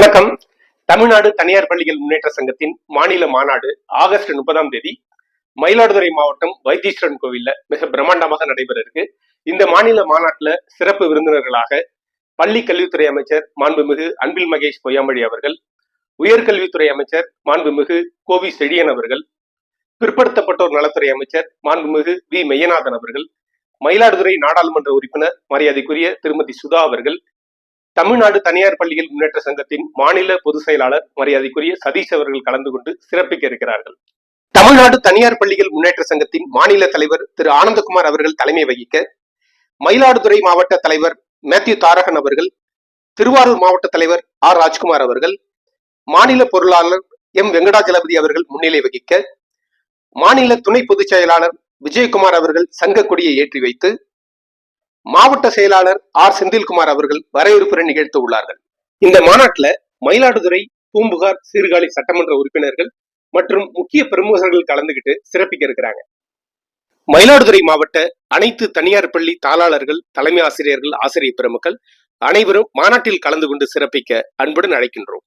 வணக்கம். தமிழ்நாடு தனியார் பள்ளிகள் முன்னேற்ற சங்கத்தின் மாநில மாநாடு ஆகஸ்ட் 30ஆம் தேதி மயிலாடுதுறை மாவட்டம் வைத்தீஸ்வரன் கோவில்ல மிக பிரம்மாண்டமாக நடைபெற இருக்கு. இந்த மாநில மாநாட்டுல சிறப்பு விருந்தினர்களாக பள்ளி கல்வித்துறை அமைச்சர் மாண்புமிகு அன்பில் மகேஷ் பொய்யாமொழி அவர்கள், உயர்கல்வித்துறை அமைச்சர் மாண்புமிகு கோவி செழியன் அவர்கள், பிற்படுத்தப்பட்டோர் நலத்துறை அமைச்சர் மாண்புமிகு வி மெய்யநாதன் அவர்கள், மயிலாடுதுறை நாடாளுமன்ற உறுப்பினர் மரியாதைக்குரிய திருமதி சுதா அவர்கள், தமிழ்நாடு தனியார் பள்ளிகள் முன்னேற்ற சங்கத்தின் மாநில பொதுச் செயலாளர் மரியாதைக்குரிய சதீஷ் அவர்கள் கலந்து கொண்டு சிறப்பிக்க இருக்கிறார்கள். தமிழ்நாடு தனியார் பள்ளிகள் முன்னேற்ற சங்கத்தின் மாநில தலைவர் திரு ஆனந்தகுமார் அவர்கள் தலைமை வகிக்க, மயிலாடுதுறை மாவட்ட தலைவர் மேத்யூ தாரகன் அவர்கள், திருவாரூர் மாவட்ட தலைவர் ஆர் ராஜ்குமார் அவர்கள், மாநில பொருளாளர் எம் வெங்கடாஜலபதி அவர்கள் முன்னிலை வகிக்க, மாநில துணை பொதுச் செயலாளர் விஜயகுமார் அவர்கள் சங்க கொடியை ஏற்றி வைத்து, மாவட்ட செயலாளர் ஆர் செந்தில்குமார் அவர்கள் வரவேற்புரை நிகழ்த்த உள்ளார்கள். இந்த மாநாட்டில் மயிலாடுதுறை, பூம்புகார், சீர்காழி சட்டமன்ற உறுப்பினர்கள் மற்றும் முக்கிய பிரமுகர்கள் கலந்துகிட்டு சிறப்பிக்க இருக்கிறாங்க. மயிலாடுதுறை மாவட்ட அனைத்து தனியார் பள்ளி தாளாளர்கள், தலைமை ஆசிரியர்கள், ஆசிரியர் பெருமக்கள் அனைவரும் மாநாட்டில் கலந்து கொண்டு சிறப்பிக்க அன்புடன் அழைக்கின்றோம்.